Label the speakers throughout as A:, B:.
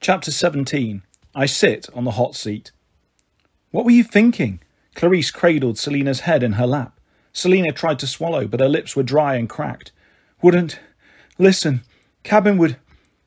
A: Chapter 17. I sit on the hot seat. What were you thinking? Clarice cradled Selina's head in her lap. Selina tried to swallow, but her lips were dry and cracked. Wouldn't... Listen, Cabin would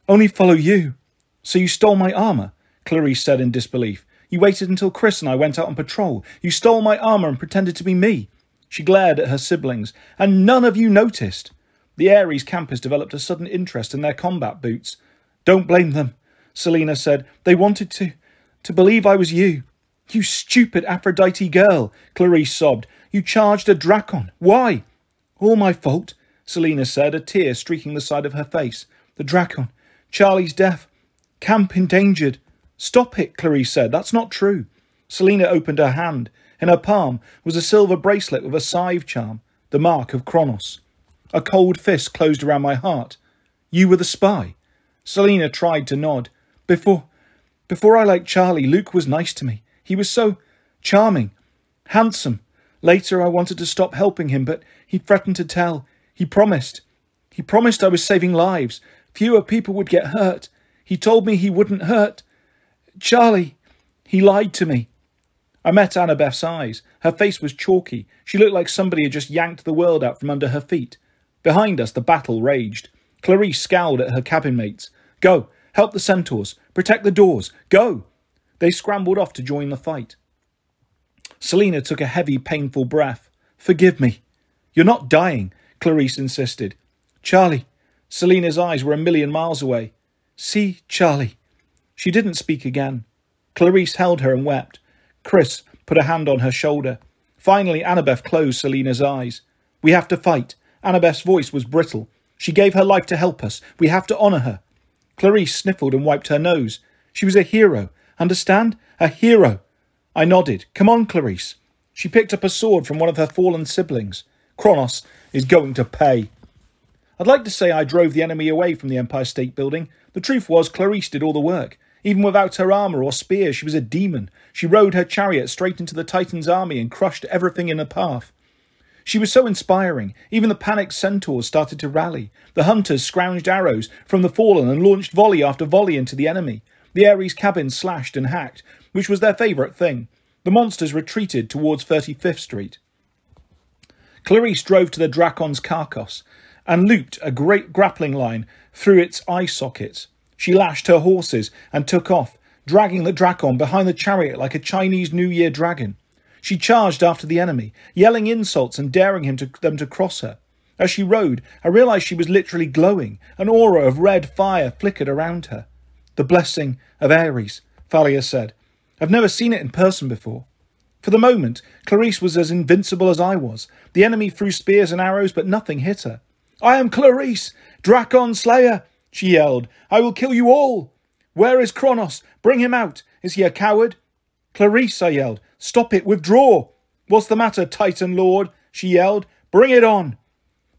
A: only follow you. So you stole my armour, Clarice said in disbelief. You waited until Chris and I went out on patrol. You stole my armour and pretended to be me. She glared at her siblings. And none of you noticed. The Ares campers developed a sudden interest in their combat boots. Don't blame them, Selina said. They wanted to believe I was you. You stupid Aphrodite girl, Clarice sobbed. You charged a Drakon. Why? All my fault, Selina said, a tear streaking the side of her face. The Drakon. Charlie's death. Camp endangered. Stop it, Clarice said. That's not true. Selina opened her hand. In her palm was a silver bracelet with a scythe charm, the mark of Kronos. A cold fist closed around my heart. You were the spy. Selina tried to nod. Before I liked Charlie, Luke was nice to me. He was so charming, handsome. Later I wanted to stop helping him, but he threatened to tell. He promised I was saving lives. Fewer people would get hurt. He told me he wouldn't hurt Charlie. He lied to me. I met Annabeth's eyes. Her face was chalky. She looked like somebody had just yanked the world out from under her feet. Behind us, the battle raged. Clarice scowled at her cabin mates. Go, help the centaurs. Protect the doors. Go! They scrambled off to join the fight. Selina took a heavy, painful breath. Forgive me. You're not dying, Clarice insisted. Charlie. Selina's eyes were a million miles away. See, Charlie. She didn't speak again. Clarice held her and wept. Chris put a hand on her shoulder. Finally, Annabeth closed Selina's eyes. We have to fight. Annabeth's voice was brittle. She gave her life to help us. We have to honour her. Clarice sniffled and wiped her nose. She was a hero. Understand? A hero. I nodded. Come on, Clarice. She picked up a sword from one of her fallen siblings. Kronos is going to pay. I'd like to say I drove the enemy away from the Empire State Building. The truth was Clarice did all the work. Even without her armour or spear, she was a demon. She rode her chariot straight into the Titan's army and crushed everything in her path. She was so inspiring. Even the panicked centaurs started to rally. The hunters scrounged arrows from the fallen and launched volley after volley into the enemy. The Ares cabin slashed and hacked, which was their favourite thing. The monsters retreated towards 35th Street. Clarice drove to the Drakon's carcass and looped a great grappling line through its eye sockets. She lashed her horses and took off, dragging the Drakon behind the chariot like a Chinese New Year dragon. She charged after the enemy, yelling insults and daring them to cross her. As she rode, I realised she was literally glowing. An aura of red fire flickered around her. The blessing of Ares, Thalia said. I've never seen it in person before. For the moment, Clarice was as invincible as I was. The enemy threw spears and arrows, but nothing hit her. I am Clarice, Drakon Slayer, she yelled. I will kill you all. Where is Kronos? Bring him out. Is he a coward? Clarice, I yelled. Stop it. Withdraw. What's the matter, Titan Lord? She yelled. Bring it on.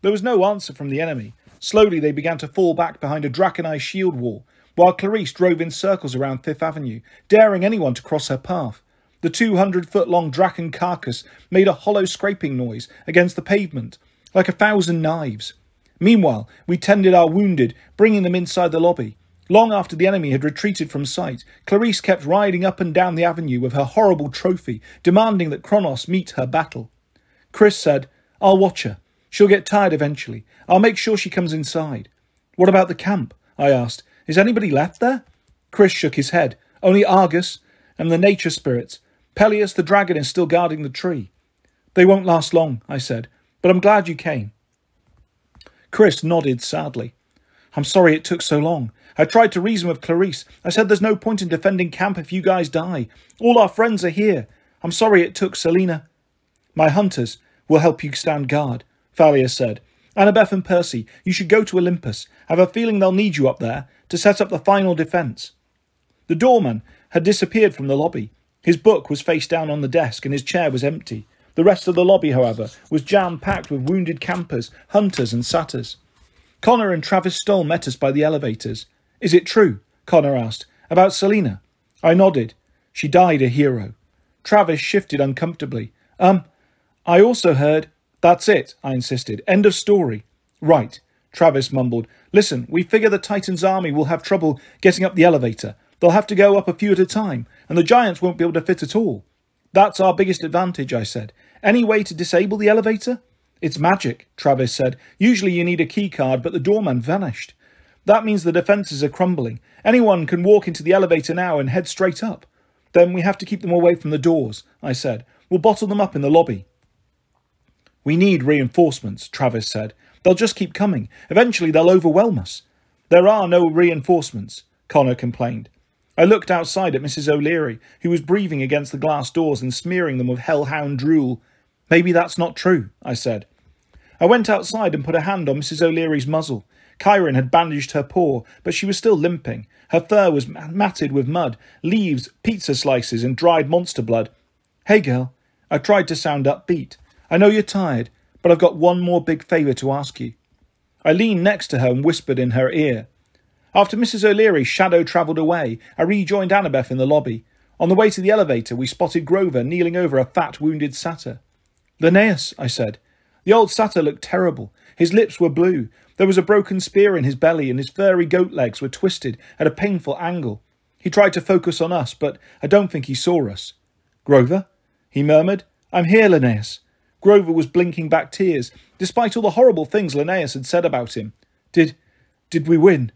A: There was no answer from the enemy. Slowly they began to fall back behind a draconized shield wall, while Clarice drove in circles around 5th Avenue, daring anyone to cross her path. The 200-foot-long Drakon carcass made a hollow scraping noise against the pavement, like 1,000 knives. Meanwhile, we tended our wounded, bringing them inside the lobby. Long after the enemy had retreated from sight, Clarice kept riding up and down the avenue with her horrible trophy, demanding that Kronos meet her battle. Chris said, I'll watch her. She'll get tired eventually. I'll make sure she comes inside. What about the camp? I asked. Is anybody left there? Chris shook his head. Only Argus and the nature spirits. Peleus the dragon is still guarding the tree. They won't last long, I said, but I'm glad you came. Chris nodded sadly. I'm sorry it took so long. I tried to reason with Clarice. I said there's no point in defending camp if you guys die. All our friends are here. I'm sorry it took Selina. My hunters will help you stand guard, Thalia said. Annabeth and Percy, you should go to Olympus. I have a feeling they'll need you up there to set up the final defence. The doorman had disappeared from the lobby. His book was face down on the desk and his chair was empty. The rest of the lobby, however, was jam-packed with wounded campers, hunters and satyrs. Connor and Travis Stoll met us by the elevators. Is it true? Connor asked. About Selina? I nodded. She died a hero. Travis shifted uncomfortably. I also heard... That's it, I insisted. End of story. Right, Travis mumbled. Listen, we figure the Titan's army will have trouble getting up the elevator. They'll have to go up a few at a time, and the giants won't be able to fit at all. That's our biggest advantage, I said. Any way to disable the elevator? It's magic, Travis said. Usually you need a key card, but the doorman vanished. That means the defences are crumbling. Anyone can walk into the elevator now and head straight up. Then we have to keep them away from the doors, I said. We'll bottle them up in the lobby. We need reinforcements, Travis said. They'll just keep coming. Eventually they'll overwhelm us. There are no reinforcements, Connor complained. I looked outside at Mrs. O'Leary, who was breathing against the glass doors and smearing them with hellhound drool. Maybe that's not true, I said. I went outside and put a hand on Mrs. O'Leary's muzzle. Kyron had bandaged her paw, but she was still limping. Her fur was matted with mud, leaves, pizza slices, and dried monster blood. Hey, girl. I tried to sound upbeat. I know you're tired, but I've got one more big favour to ask you. I leaned next to her and whispered in her ear. After Mrs. O'Leary's shadow travelled away, I rejoined Annabeth in the lobby. On the way to the elevator, we spotted Grover kneeling over a fat, wounded satyr. Linnaeus, I said. The old satyr looked terrible. His lips were blue. There was a broken spear in his belly, and his furry goat legs were twisted at a painful angle. He tried to focus on us, but I don't think he saw us. Grover? He murmured. I'm here, Linnaeus. Grover was blinking back tears, despite all the horrible things Linnaeus had said about him. Did we win?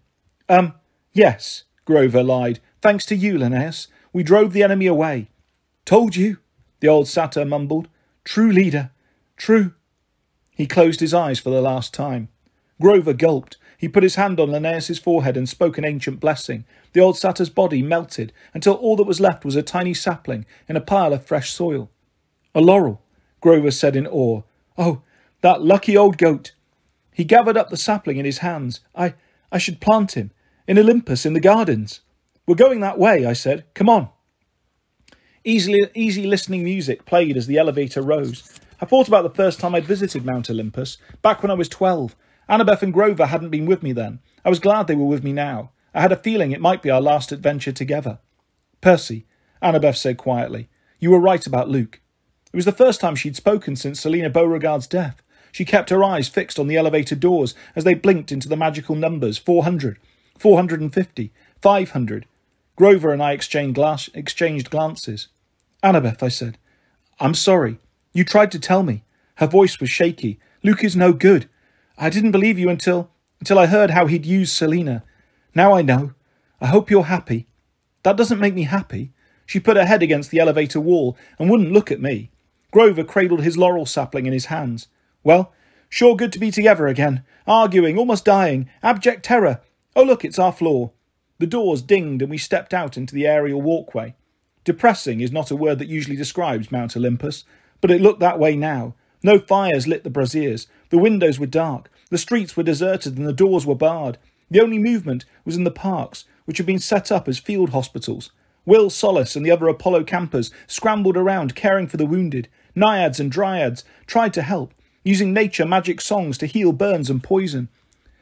A: Yes, Grover lied. Thanks to you, Linnaeus. We drove the enemy away. Told you, the old satyr mumbled. True leader. True. He closed his eyes for the last time. Grover gulped. He put his hand on Linnaeus's forehead and spoke an ancient blessing. The old satyr's body melted until all that was left was a tiny sapling in a pile of fresh soil. A laurel, Grover said in awe. Oh, that lucky old goat. He gathered up the sapling in his hands. I should plant him. In Olympus, in the gardens. We're going that way, I said. Come on. Easy listening music played as the elevator rose. I thought about the first time I'd visited Mount Olympus, back when I was 12. Annabeth and Grover hadn't been with me then. I was glad they were with me now. I had a feeling it might be our last adventure together. Percy, Annabeth said quietly, you were right about Luke. It was the first time she'd spoken since Selina Beauregard's death. She kept her eyes fixed on the elevator doors as they blinked into the magical numbers 400, 450, 500. Grover and I exchanged glances. Annabeth, I said, I'm sorry. You tried to tell me. Her voice was shaky. Luke is no good. I didn't believe you until I heard how he'd used Selina. Now I know. I hope you're happy. That doesn't make me happy. She put her head against the elevator wall and wouldn't look at me. Grover cradled his laurel sapling in his hands. Well, sure good to be together again. Arguing, almost dying. Abject terror. Oh, look, it's our floor. The doors dinged and we stepped out into the aerial walkway. Depressing is not a word that usually describes Mount Olympus, but it looked that way now. No fires lit the braziers. The windows were dark. The streets were deserted and the doors were barred. The only movement was in the parks, which had been set up as field hospitals. Will Solace and the other Apollo campers scrambled around caring for the wounded. Naiads and dryads tried to help, using nature magic songs to heal burns and poison.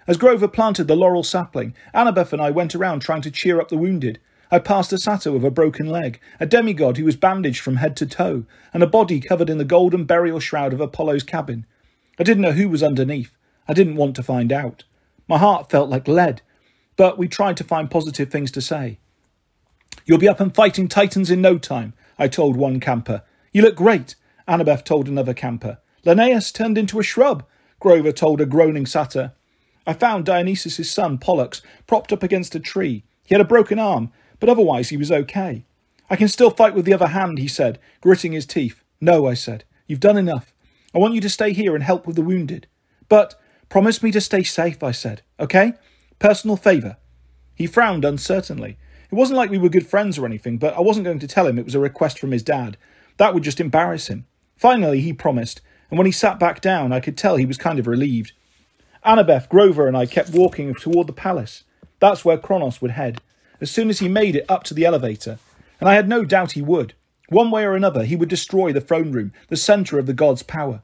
A: As Grover planted the laurel sapling, Annabeth and I went around trying to cheer up the wounded. I passed a satyr with a broken leg, a demigod who was bandaged from head to toe, and a body covered in the golden burial shroud of Apollo's cabin. I didn't know who was underneath. I didn't want to find out. My heart felt like lead, but we tried to find positive things to say. You'll be up and fighting titans in no time, I told one camper. You look great, Annabeth told another camper. Linnaeus turned into a shrub, Grover told a groaning satyr. I found Dionysus' son, Pollux, propped up against a tree. He had a broken arm, but otherwise he was okay. I can still fight with the other hand, he said, gritting his teeth. No, I said. You've done enough. I want you to stay here and help with the wounded. But promise me to stay safe, I said. Okay? Personal favour. He frowned uncertainly. It wasn't like we were good friends or anything, but I wasn't going to tell him it was a request from his dad. That would just embarrass him. Finally, he promised, and when he sat back down, I could tell he was kind of relieved. Annabeth, Grover and I kept walking toward the palace. That's where Kronos would head, as soon as he made it up to the elevator, and I had no doubt he would. One way or another, he would destroy the throne room, the centre of the god's power.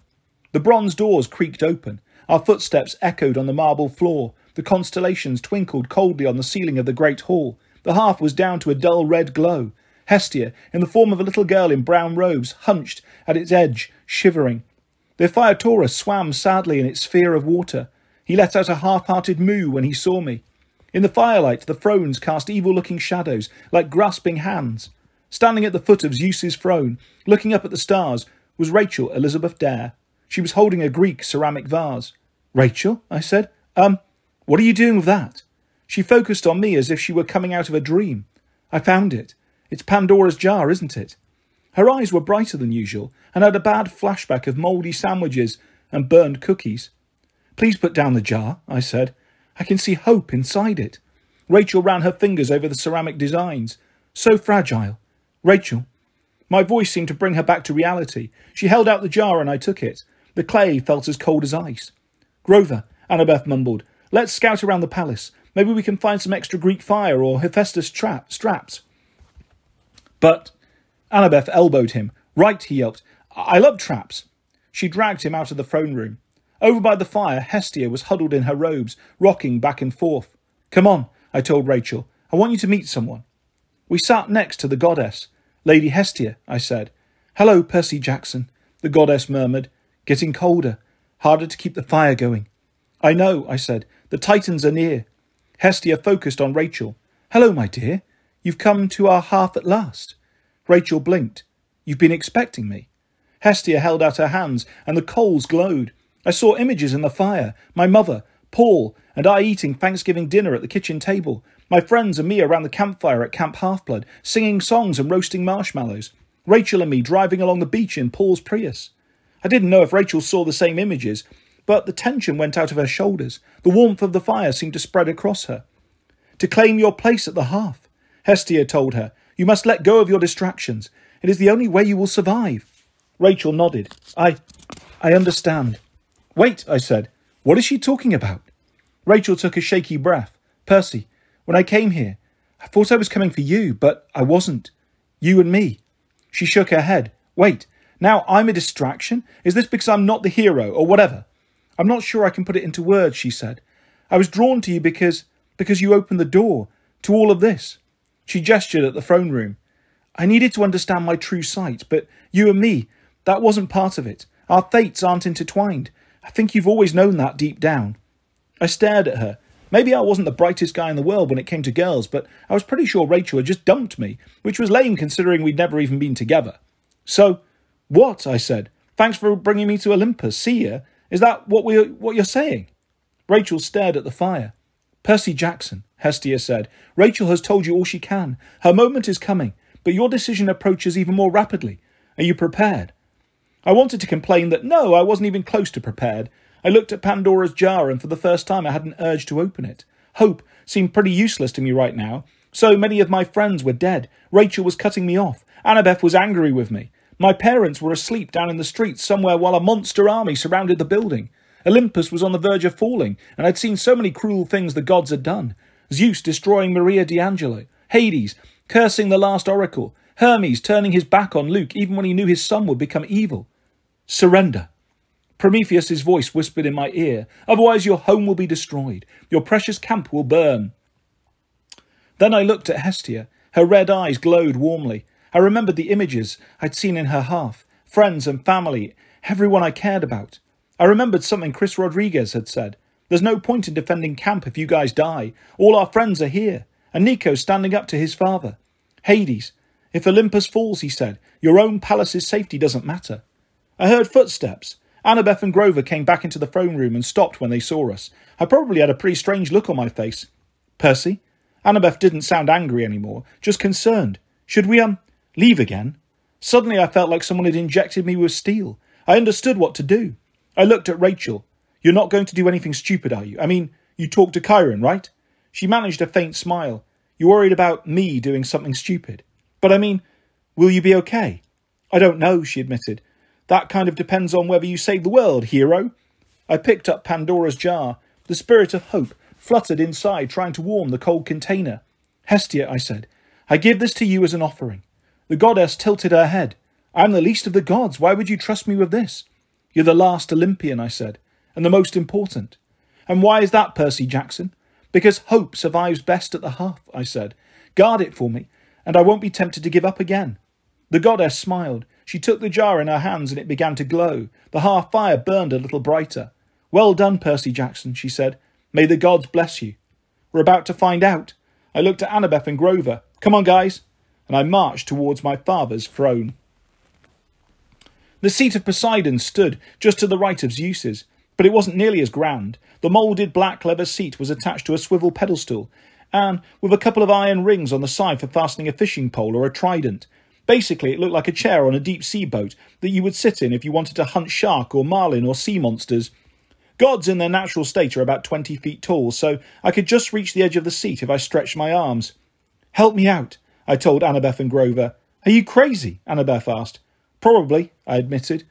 A: The bronze doors creaked open. Our footsteps echoed on the marble floor. The constellations twinkled coldly on the ceiling of the great hall. The hearth was down to a dull red glow. Hestia, in the form of a little girl in brown robes, hunched at its edge, shivering. The Phaetorus swam sadly in its sphere of water. He let out a half-hearted moo when he saw me. In the firelight, the thrones cast evil-looking shadows, like grasping hands. Standing at the foot of Zeus's throne, looking up at the stars, was Rachel Elizabeth Dare. She was holding a Greek ceramic vase. "Rachel?" I said. What are you doing with that?" She focused on me as if she were coming out of a dream. "I found it. It's Pandora's jar, isn't it?" Her eyes were brighter than usual, and had a bad flashback of mouldy sandwiches and burned cookies. "Please put down the jar," I said. "I can see hope inside it." Rachel ran her fingers over the ceramic designs. "So fragile. Rachel." My voice seemed to bring her back to reality. She held out the jar and I took it. The clay felt as cold as ice. "Grover," Annabeth mumbled, "let's scout around the palace. Maybe we can find some extra Greek fire or Hephaestus straps." "But—" Annabeth elbowed him. "Right," he yelped. "I love traps." She dragged him out of the throne room. Over by the fire, Hestia was huddled in her robes, rocking back and forth. "Come on," I told Rachel. "I want you to meet someone." We sat next to the goddess. "Lady Hestia," I said. "Hello, Percy Jackson," the goddess murmured. "Getting colder. Harder to keep the fire going." "I know," I said. "The Titans are near." Hestia focused on Rachel. "Hello, my dear. You've come to our hearth at last." Rachel blinked. "You've been expecting me." Hestia held out her hands, and the coals glowed. I saw images in the fire. My mother, Paul, and I eating Thanksgiving dinner at the kitchen table. My friends and me around the campfire at Camp Half-Blood, singing songs and roasting marshmallows. Rachel and me driving along the beach in Paul's Prius. I didn't know if Rachel saw the same images, but the tension went out of her shoulders. The warmth of the fire seemed to spread across her. "To claim your place at the hearth," Hestia told her. "You must let go of your distractions. It is the only way you will survive." Rachel nodded. I understand." "Wait," I said. "What is she talking about?" Rachel took a shaky breath. "Percy, when I came here, I thought I was coming for you, but I wasn't. You and me." She shook her head. "Wait, now I'm a distraction? Is this because I'm not the hero, or whatever?" "I'm not sure I can put it into words," she said. "I was drawn to you because you opened the door to all of this." She gestured at the throne room. "I needed to understand my true sight, but you and me, that wasn't part of it. Our fates aren't intertwined. I think you've always known that deep down." I stared at her. Maybe I wasn't the brightest guy in the world when it came to girls, but I was pretty sure Rachel had just dumped me, which was lame considering we'd never even been together. "So, what?" I said. "Thanks for bringing me to Olympus. See ya? Is that what you're saying?" Rachel stared at the fire. "Percy Jackson," Hestia said. "Rachel has told you all she can. Her moment is coming, but your decision approaches even more rapidly. Are you prepared?" I wanted to complain that no, I wasn't even close to prepared. I looked at Pandora's jar, and for the first time I had an urge to open it. Hope seemed pretty useless to me right now. So many of my friends were dead. Rachel was cutting me off. Annabeth was angry with me. My parents were asleep down in the streets somewhere while a monster army surrounded the building. Olympus was on the verge of falling, and I'd seen so many cruel things the gods had done. Zeus destroying Maria D'Angelo, Hades cursing the last oracle, Hermes turning his back on Luke even when he knew his son would become evil. "Surrender." Prometheus's voice whispered in my ear. "Otherwise your home will be destroyed. Your precious camp will burn." Then I looked at Hestia. Her red eyes glowed warmly. I remembered the images I'd seen in her hearth. Friends and family. Everyone I cared about. I remembered something Chris Rodriguez had said. "There's no point in defending camp if you guys die. All our friends are here." And Nico standing up to his father. "Hades. If Olympus falls," he said, "your own palace's safety doesn't matter." I heard footsteps. Annabeth and Grover came back into the throne room and stopped when they saw us. I probably had a pretty strange look on my face. "Percy?" Annabeth didn't sound angry anymore, just concerned. "Should we, leave again?" Suddenly I felt like someone had injected me with steel. I understood what to do. I looked at Rachel. "You're not going to do anything stupid, are you? I mean, you talked to Chiron, right?" She managed a faint smile. "You're worried about me doing something stupid. But I mean, will you be okay?" "I don't know," she admitted. "That kind of depends on whether you save the world, hero." I picked up Pandora's jar. The spirit of hope fluttered inside, trying to warm the cold container. "Hestia," I said, "I give this to you as an offering." The goddess tilted her head. "I'm the least of the gods. Why would you trust me with this?" "You're the last Olympian," I said, "and the most important." "And why is that, Percy Jackson?" "Because hope survives best at the hearth," I said. "Guard it for me, and I won't be tempted to give up again." The goddess smiled. She took the jar in her hands and it began to glow. The hearth fire burned a little brighter. "Well done, Percy Jackson," she said. "May the gods bless you." We're about to find out. I looked at Annabeth and Grover. Come on, guys. And I marched towards my father's throne. The seat of Poseidon stood just to the right of Zeus's, but it wasn't nearly as grand. The moulded black leather seat was attached to a swivel pedestal, and with a couple of iron rings on the side for fastening a fishing pole or a trident. Basically, it looked like a chair on a deep-sea boat that you would sit in if you wanted to hunt shark or marlin or sea monsters. Gods in their natural state are about 20 feet tall, so I could just reach the edge of the seat if I stretched my arms. Help me out, I told Annabeth and Grover. Are you crazy? Annabeth asked. Probably, I admitted.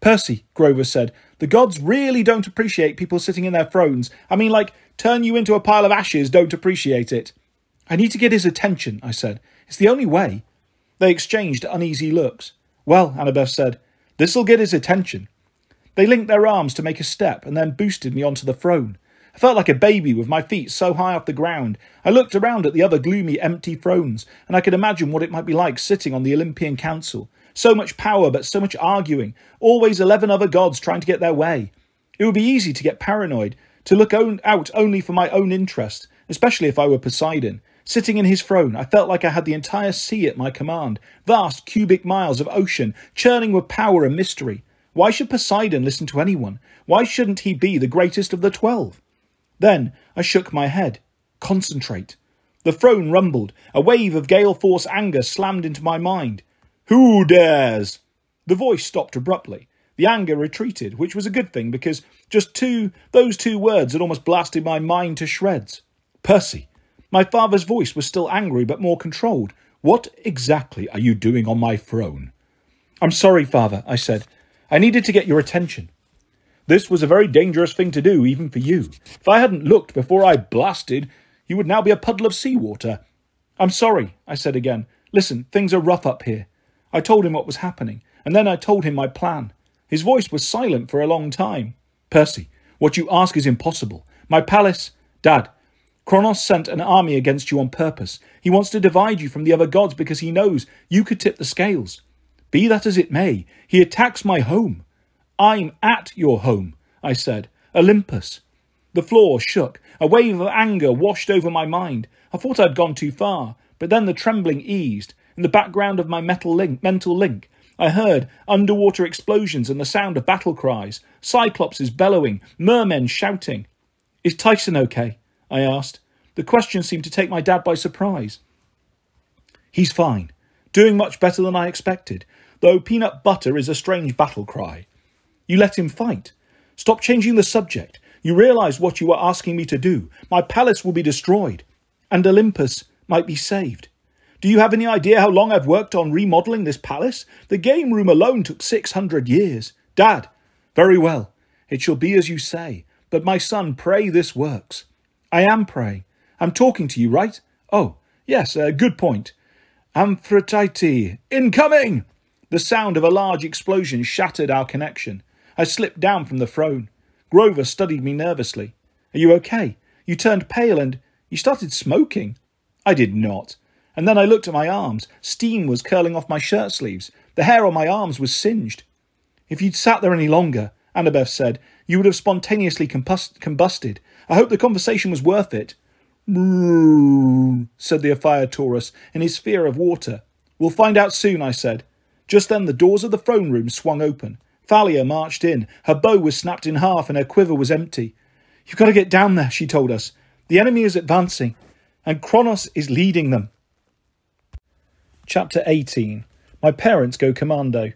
A: Percy, Grover said, the gods really don't appreciate people sitting in their thrones. I mean, like, turn you into a pile of ashes, don't appreciate it. I need to get his attention, I said. It's the only way. They exchanged uneasy looks. Well, Annabeth said, this'll get his attention. They linked their arms to make a step and then boosted me onto the throne. I felt like a baby with my feet so high off the ground. I looked around at the other gloomy, empty thrones, and I could imagine what it might be like sitting on the Olympian council. So much power, but so much arguing. Always 11 other gods trying to get their way. It would be easy to get paranoid, to look out only for my own interest, especially if I were Poseidon. Sitting in his throne, I felt like I had the entire sea at my command, vast cubic miles of ocean, churning with power and mystery. Why should Poseidon listen to anyone? Why shouldn't he be the greatest of the 12? Then I shook my head. Concentrate. The throne rumbled. A wave of gale-force anger slammed into my mind. Who dares? The voice stopped abruptly. The anger retreated, which was a good thing because those two words had almost blasted my mind to shreds. Percy. My father's voice was still angry but more controlled. What exactly are you doing on my throne? I'm sorry, father, I said. I needed to get your attention. This was a very dangerous thing to do, even for you. If I hadn't looked before I blasted, you would now be a puddle of seawater. I'm sorry, I said again. Listen, things are rough up here. I told him what was happening, and then I told him my plan. His voice was silent for a long time. Percy, what you ask is impossible. My palace... Dad, Kronos sent an army against you on purpose. He wants to divide you from the other gods because he knows you could tip the scales. Be that as it may, he attacks my home. I'm at your home, I said. Olympus. The floor shook. A wave of anger washed over my mind. I thought I'd gone too far, but then the trembling eased. In the background of my mental link, I heard underwater explosions and the sound of battle cries, cyclopses bellowing, mermen shouting. Is Tyson okay? I asked. The question seemed to take my dad by surprise. He's fine. Doing much better than I expected, though peanut butter is a strange battle cry. You let him fight. Stop changing the subject. You realise what you are asking me to do. My palace will be destroyed, and Olympus might be saved. Do you have any idea how long I've worked on remodelling this palace? The game room alone took 600 years. Dad, very well. It shall be as you say. But my son, pray this works. I am praying. I'm talking to you, right? Oh, yes, good point. Amphitrite, incoming! The sound of a large explosion shattered our connection. I slipped down from the throne. Grover studied me nervously. Are you okay? You turned pale and you started smoking. I did not. And then I looked at my arms. Steam was curling off my shirt sleeves. The hair on my arms was singed. If you'd sat there any longer, Annabeth said, you would have spontaneously combusted. I hope the conversation was worth it. Said the Taurus in his fear of water. We'll find out soon, I said. Just then the doors of the throne room swung open. Thalia marched in. Her bow was snapped in half and her quiver was empty. You've got to get down there, she told us. The enemy is advancing, and Kronos is leading them. Chapter 18. My parents go commando.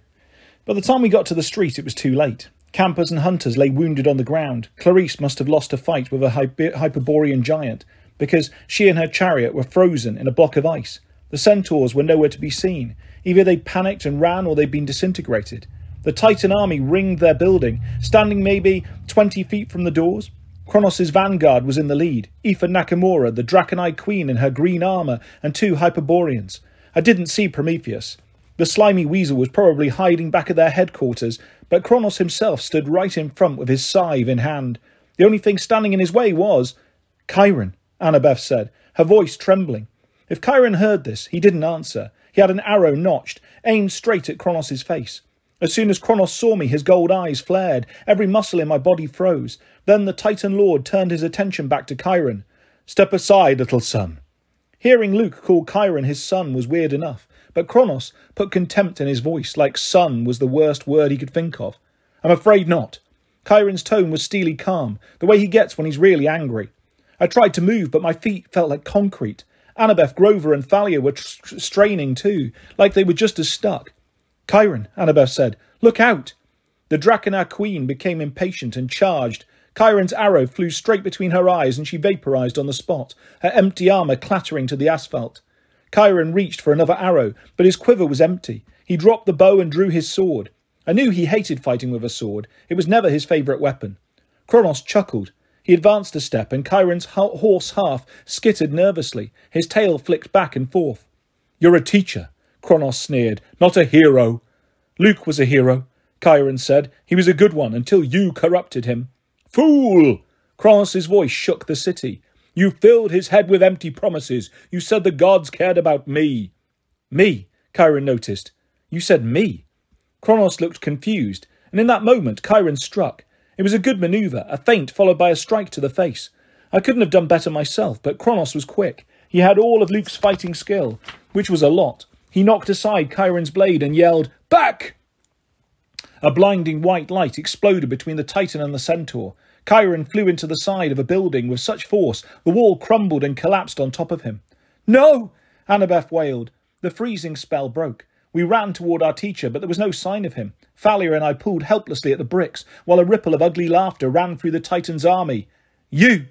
A: By the time we got to the street, it was too late. Campers and hunters lay wounded on the ground. Clarice must have lost a fight with a Hyperborean giant, because she and her chariot were frozen in a block of ice. The centaurs were nowhere to be seen. Either they panicked and ran or they'd been disintegrated. The Titan army ringed their building, standing maybe 20 feet from the doors. Kronos' vanguard was in the lead. Aoife Nakamura, the Draconite queen in her green armour, and 2 Hyperboreans. I didn't see Prometheus. The slimy weasel was probably hiding back at their headquarters, but Kronos himself stood right in front with his scythe in hand. The only thing standing in his way was... Chiron, Annabeth said, her voice trembling. If Chiron heard this, he didn't answer. He had an arrow notched, aimed straight at Kronos' face. As soon as Kronos saw me, his gold eyes flared. Every muscle in my body froze. Then the Titan Lord turned his attention back to Chiron. Step aside, little son. Hearing Luke call Chiron his son was weird enough, but Kronos put contempt in his voice, like son was the worst word he could think of. I'm afraid not. Chiron's tone was steely calm, the way he gets when he's really angry. I tried to move, but my feet felt like concrete. Annabeth, Grover and Thalia were straining too, like they were just as stuck. Chiron, Annabeth said, look out! The Draconar queen became impatient and charged. Chiron's arrow flew straight between her eyes and she vaporized on the spot, her empty armour clattering to the asphalt. Chiron reached for another arrow, but his quiver was empty. He dropped the bow and drew his sword. I knew he hated fighting with a sword. It was never his favourite weapon. Kronos chuckled. He advanced a step, and Chiron's horse half skittered nervously. His tail flicked back and forth. You're a teacher, Kronos sneered, not a hero. Luke was a hero, Chiron said. He was a good one until you corrupted him. Fool! Kronos' voice shook the city. You filled his head with empty promises. You said the gods cared about me. Me, Chiron noticed. You said me. Kronos looked confused, and in that moment Chiron struck. It was a good manoeuvre, a feint followed by a strike to the face. I couldn't have done better myself, but Kronos was quick. He had all of Luke's fighting skill, which was a lot. He knocked aside Chiron's blade and yelled, Back! A blinding white light exploded between the Titan and the Centaur. Chiron flew into the side of a building with such force the wall crumbled and collapsed on top of him. No! Annabeth wailed. The freezing spell broke. We ran toward our teacher, but there was no sign of him. Thalia and I pulled helplessly at the bricks, while a ripple of ugly laughter ran through the Titan's army. You!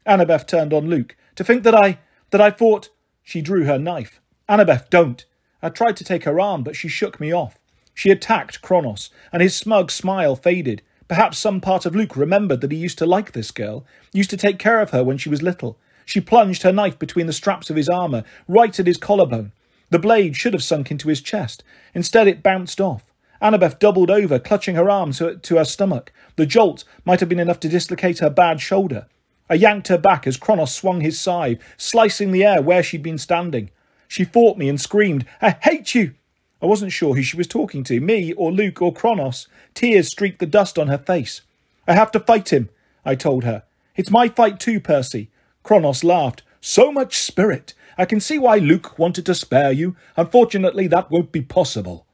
A: Annabeth turned on Luke. To think that I fought... She drew her knife. Annabeth, don't. I tried to take her arm, but she shook me off. She attacked Kronos, and his smug smile faded. Perhaps some part of Luke remembered that he used to like this girl, used to take care of her when she was little. She plunged her knife between the straps of his armour, right at his collarbone. The blade should have sunk into his chest. Instead, it bounced off. Annabeth doubled over, clutching her arm to her stomach. The jolt might have been enough to dislocate her bad shoulder. I yanked her back as Kronos swung his scythe, slicing the air where she'd been standing. She fought me and screamed, I hate you! I wasn't sure who she was talking to, me or Luke or Kronos. Tears streaked the dust on her face. I have to fight him, I told her. It's my fight too, Percy. Kronos laughed. So much spirit. I can see why Luke wanted to spare you. Unfortunately, that won't be possible.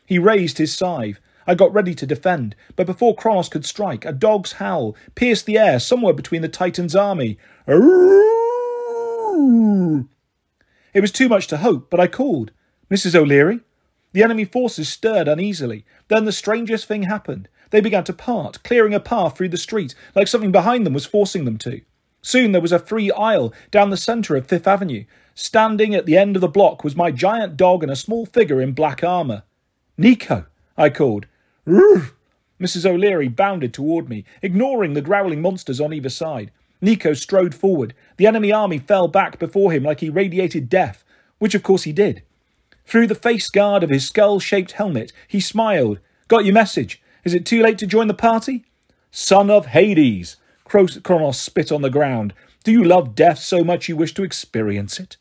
A: He raised his scythe. I got ready to defend, but before Kronos could strike, a dog's howl pierced the air somewhere between the Titan's army. It was too much to hope, but I called. Mrs. O'Leary? The enemy forces stirred uneasily. Then the strangest thing happened. They began to part, clearing a path through the street, like something behind them was forcing them to. Soon there was a free aisle down the centre of Fifth Avenue. Standing at the end of the block was my giant dog and a small figure in black armour. Nico, I called. Roof! Mrs. O'Leary bounded toward me, ignoring the growling monsters on either side. Nico strode forward. The enemy army fell back before him like he radiated death, which of course he did. Through the face guard of his skull-shaped helmet, he smiled. Got your message. Is it too late to join the party? Son of Hades! Kronos spit on the ground. Do you love death so much you wish to experience it?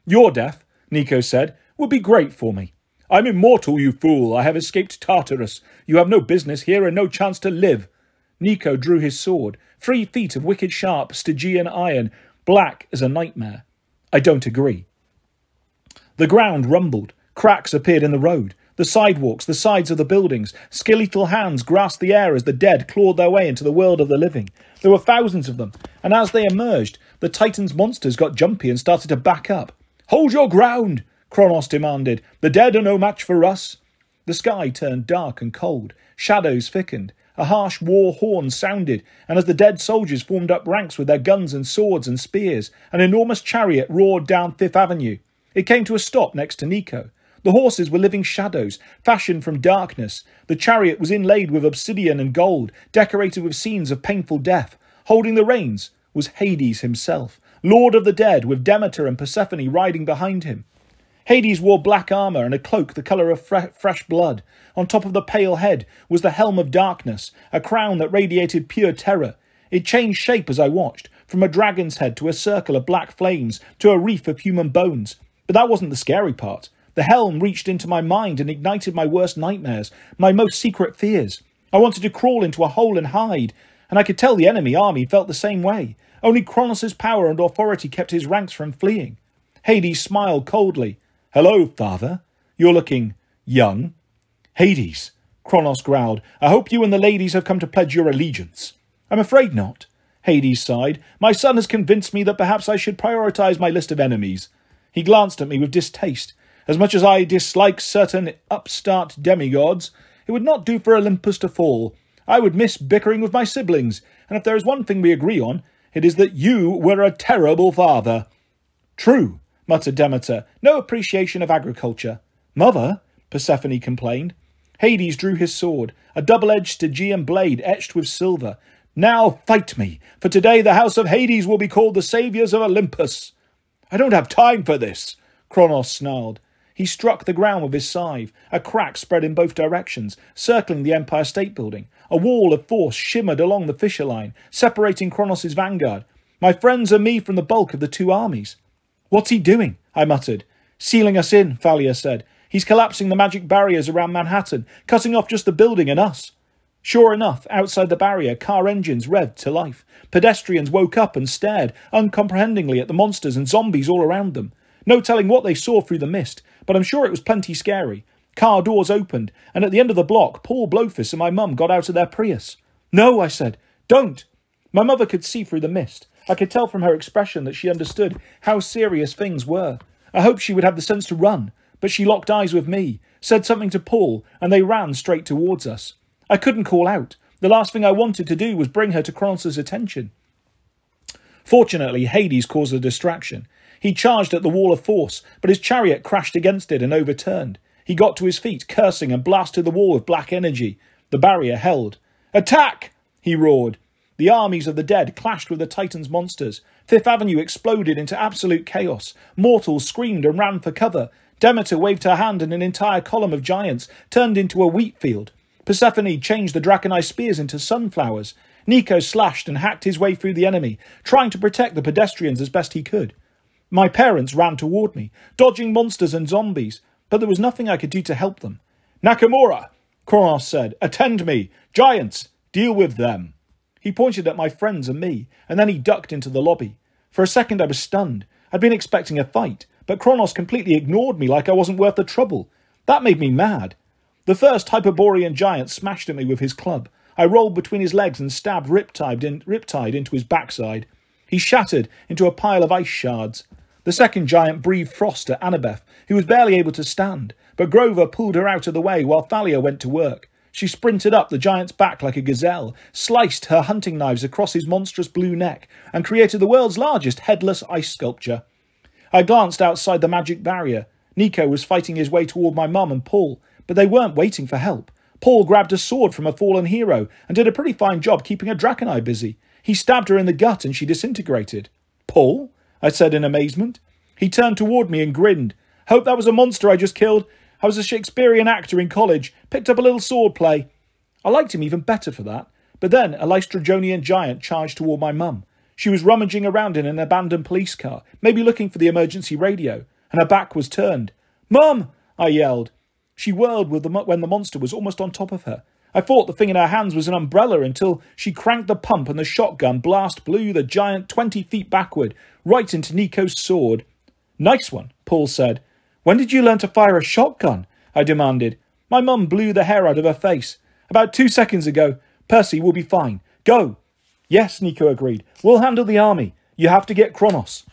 A: Your death, Nico said, would be great for me. I'm immortal, you fool. I have escaped Tartarus. You have no business here and no chance to live. Nico drew his sword, 3 feet of wicked sharp Stygian iron, black as a nightmare. I don't agree. The ground rumbled. Cracks appeared in the road. The sidewalks, the sides of the buildings. Skeletal hands grasped the air as the dead clawed their way into the world of the living. There were thousands of them, and as they emerged, the Titan's monsters got jumpy and started to back up. Hold your ground! Kronos demanded. The dead are no match for us. The sky turned dark and cold. Shadows thickened. A harsh war horn sounded, and as the dead soldiers formed up ranks with their guns and swords and spears, an enormous chariot roared down Fifth Avenue. It came to a stop next to Nico. The horses were living shadows, fashioned from darkness. The chariot was inlaid with obsidian and gold, decorated with scenes of painful death. Holding the reins was Hades himself, Lord of the Dead, with Demeter and Persephone riding behind him. Hades wore black armour and a cloak the colour of fresh blood. On top of the pale head was the helm of darkness, a crown that radiated pure terror. It changed shape as I watched, from a dragon's head to a circle of black flames to a reef of human bones. But that wasn't the scary part. The helm reached into my mind and ignited my worst nightmares, my most secret fears. I wanted to crawl into a hole and hide, and I could tell the enemy army felt the same way. Only Kronos' power and authority kept his ranks from fleeing. Hades smiled coldly. Hello, father. You're looking young. Hades, Kronos growled. I hope you and the ladies have come to pledge your allegiance. I'm afraid not. Hades sighed. My son has convinced me that perhaps I should prioritize my list of enemies. He glanced at me with distaste. As much as I dislike certain upstart demigods, it would not do for Olympus to fall. I would miss bickering with my siblings, and if there is one thing we agree on, it is that you were a terrible father. True, muttered Demeter. No appreciation of agriculture. Mother, Persephone complained. Hades drew his sword, a double-edged Stygian blade etched with silver. Now fight me, for today the house of Hades will be called the saviours of Olympus. I don't have time for this, Kronos snarled. He struck the ground with his scythe. A crack spread in both directions, circling the Empire State Building. A wall of force shimmered along the fissure line, separating Kronos' vanguard. My friends and me from the bulk of the two armies. What's he doing? I muttered. Sealing us in, Thalia said. He's collapsing the magic barriers around Manhattan, cutting off just the building and us. Sure enough, outside the barrier, car engines revved to life. Pedestrians woke up and stared uncomprehendingly at the monsters and zombies all around them. No telling what they saw through the mist, but I'm sure it was plenty scary. Car doors opened, and at the end of the block, Paul Blofus and my mum got out of their Prius. No, I said. Don't. My mother could see through the mist. I could tell from her expression that she understood how serious things were. I hoped she would have the sense to run, but she locked eyes with me, said something to Paul, and they ran straight towards us. I couldn't call out. The last thing I wanted to do was bring her to Kronos' attention. Fortunately, Hades caused a distraction. He charged at the wall of force, but his chariot crashed against it and overturned. He got to his feet, cursing, and blasted the wall with black energy. The barrier held. Attack! He roared. The armies of the dead clashed with the Titan's monsters. Fifth Avenue exploded into absolute chaos. Mortals screamed and ran for cover. Demeter waved her hand and an entire column of giants turned into a wheat field. Persephone changed the Draconite spears into sunflowers. Nico slashed and hacked his way through the enemy, trying to protect the pedestrians as best he could. My parents ran toward me, dodging monsters and zombies, but there was nothing I could do to help them. Nakamura, Kronos said, attend me. Giants, deal with them. He pointed at my friends and me, and then he ducked into the lobby. For a second I was stunned. I'd been expecting a fight, but Kronos completely ignored me like I wasn't worth the trouble. That made me mad. The first Hyperborean giant smashed at me with his club. I rolled between his legs and stabbed Riptide into his backside. He shattered into a pile of ice shards. The second giant breathed frost at Annabeth, who was barely able to stand, but Grover pulled her out of the way while Thalia went to work. She sprinted up the giant's back like a gazelle, sliced her hunting knives across his monstrous blue neck, and created the world's largest headless ice sculpture. I glanced outside the magic barrier. Nico was fighting his way toward my mum and Paul, but they weren't waiting for help. Paul grabbed a sword from a fallen hero and did a pretty fine job keeping a Draconite busy. He stabbed her in the gut and she disintegrated. Paul? I said in amazement. He turned toward me and grinned. Hope that was a monster I just killed. I was a Shakespearean actor in college. Picked up a little sword play. I liked him even better for that. But then a Lystrogonian giant charged toward my mum. She was rummaging around in an abandoned police car, maybe looking for the emergency radio, and her back was turned. Mum! I yelled. She whirled when the monster was almost on top of her. I thought the thing in her hands was an umbrella until she cranked the pump and the shotgun blast blew the giant 20 feet backward, right into Nico's sword. Nice one, Paul said. When did you learn to fire a shotgun? I demanded. My mum blew the hair out of her face. About 2 seconds ago. Percy will be fine. Go. Yes, Nico agreed. We'll handle the army. You have to get Kronos.